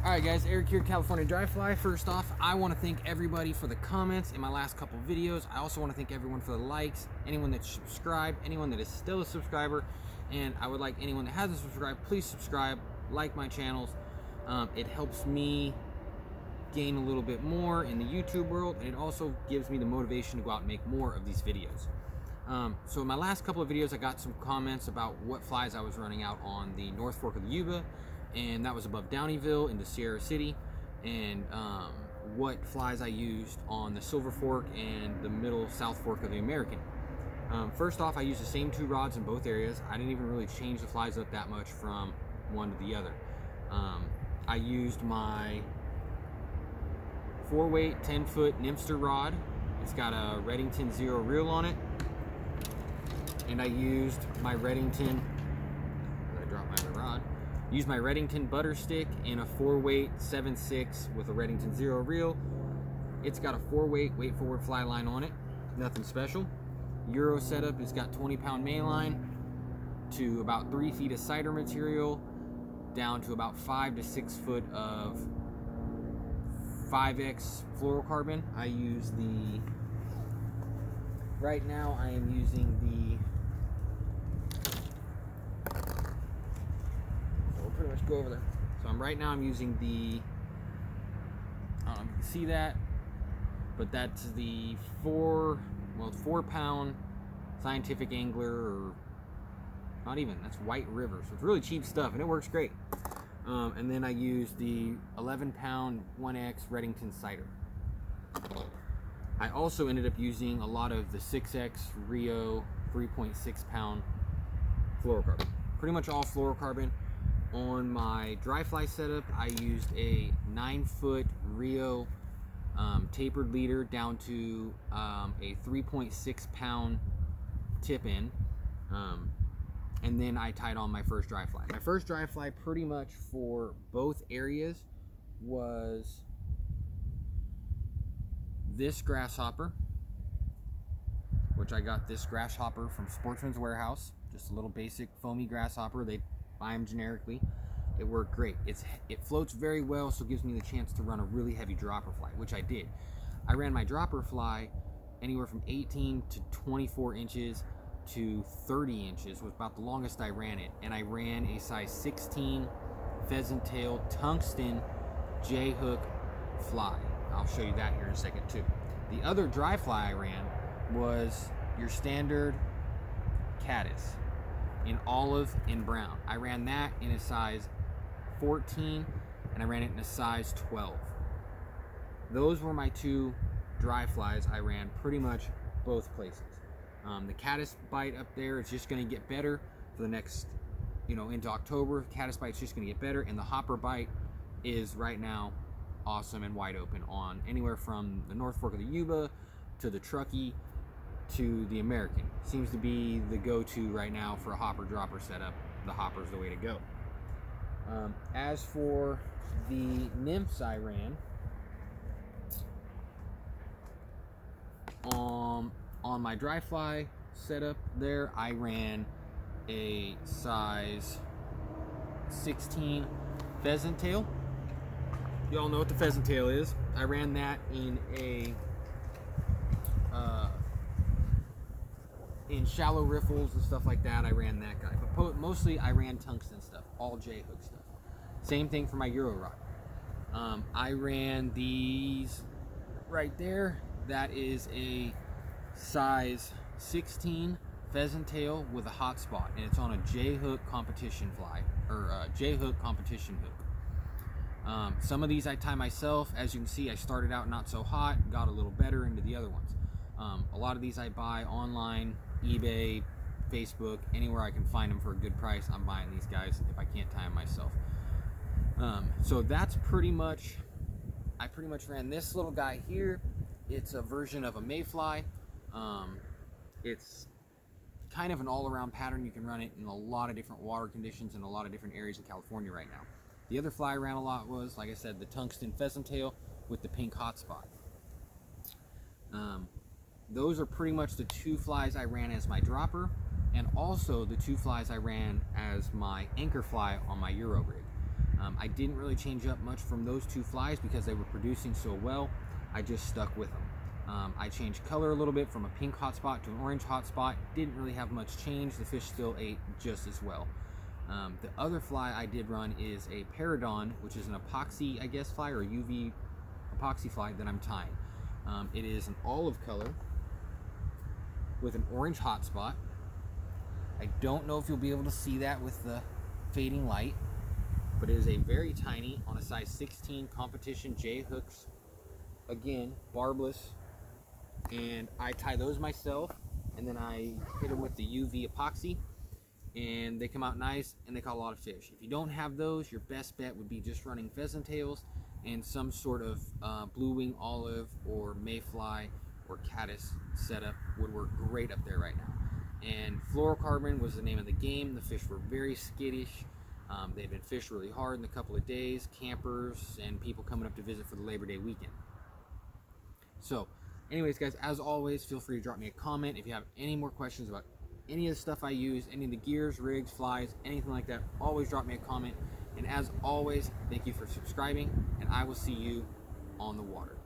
Alright guys, Eric here, California Dry Fly. First off, I want to thank everybody for the comments in my last couple videos. I also want to thank everyone for the likes, anyone that subscribed, anyone that is still a subscriber, and I would like anyone that hasn't subscribed, please subscribe, like my channels. It helps me gain a little bit more in the YouTube world, and it also gives me the motivation to go out and make more of these videos. So in my last couple of videos, I got some comments about what flies I was running out on the North Fork of the Yuba, and that was above Downeyville into Sierra City, and what flies I used on the Silver Fork and the middle South Fork of the American. First off, I used the same two rods in both areas. I didn't even really change the flies up that much from one to the other. I used my 4-weight 10-foot Nymphster rod. It's got a Redington Zero reel on it, and I used my Redington, I dropped my other rod, used my Redington butter stick in a 4-weight 7/6 with a Redington Zero reel. It's got a 4-weight weight forward fly line on it, nothing special. Euro setup, it's got 20-pound main line to about 3 feet of cider material, down to about 5 to 6 foot of 5X fluorocarbon. I use the, right now I am using the, so we'll pretty much go over there. So right now I'm using the, I don't know if you can see that, but that's the 4-pound Scientific Angler, or not even, that's White River. So it's really cheap stuff and it works great. And then I use the 11-pound 1X Redington cider. I also ended up using a lot of the 6X Rio 3.6-pound fluorocarbon. Pretty much all fluorocarbon. On my dry fly setup, I used a 9-foot Rio tapered leader down to a 3.6-pound tip in. And then I tied on my first dry fly. My first dry fly pretty much for both areas was this grasshopper, which I got this grasshopper from Sportsman's Warehouse. Just a little basic foamy grasshopper. They buy them generically. It worked great. It floats very well, so it gives me the chance to run a really heavy dropper fly, which I did. I ran my dropper fly anywhere from 18 to 24 inches to 30 inches was about the longest I ran it, and I ran a size 16 pheasant tail tungsten J-hook fly. I'll show you that here in a second too. The other dry fly I ran was your standard caddis in olive and brown. I ran that in a size 14 and I ran it in a size 12. Those were my two dry flies I ran pretty much both places. The caddis bite up there is just going to get better for the next, into October. Caddis bite's just going to get better, and the hopper bite is right now awesome and wide open on anywhere from the North Fork of the Yuba to the Truckee to the American. Seems to be the go-to right now for a hopper dropper setup. The hopper's the way to go. As for the nymphs I ran, on my dry fly setup there, I ran a size 16 pheasant tail. Y'all know what the pheasant tail is. I ran that in a in shallow riffles and stuff like that. I ran that guy, but mostly I ran tungsten stuff, all J-hook stuff. Same thing for my Euro rod. I ran these right there. That is a size 16 pheasant tail with a hot spot, and it's on a J-hook competition fly, or J-hook competition hook. Some of these I tie myself. As you can see, I started out not so hot, got a little better into the other ones. A lot of these I buy online, eBay, Facebook, anywhere I can find them for a good price. I'm buying these guys if I can't tie them myself. So that's pretty much, I pretty much ran this little guy here. It's a version of a mayfly. It's kind of an all-around pattern. You can run it in a lot of different water conditions in a lot of different areas in California right now. The other fly I ran a lot was, like I said, the tungsten pheasant tail with the pink hotspot. Those are pretty much the two flies I ran as my dropper, and also the two flies I ran as my anchor fly on my Euro rig. I didn't really change up much from those two flies because they were producing so well. I just stuck with them. I changed color a little bit from a pink hotspot to an orange hotspot. Didn't really have much change. The fish still ate just as well. The other fly I did run is a Paradon, which is an epoxy, I guess, fly, or UV epoxy fly that I'm tying. It is an olive color with an orange hotspot. I don't know if you'll be able to see that with the fading light, but it is a very tiny, on a size 16 competition J hooks. Again, barbless, and I tie those myself, and then I hit them with the UV epoxy, and they come out nice, and they caught a lot of fish. If you don't have those, your best bet would be just running pheasant tails, and some sort of blue wing olive or mayfly or caddis setup would work great up there right now. And fluorocarbon was the name of the game. The fish were very skittish. They've been fished really hard in a couple of days, campers and people coming up to visit for the Labor Day weekend. So anyways, guys, as always, feel free to drop me a comment if you have any more questions about any of the stuff I use, any of the gears, rigs, flies, anything like that. Always drop me a comment. And as always, thank you for subscribing, and I will see you on the water.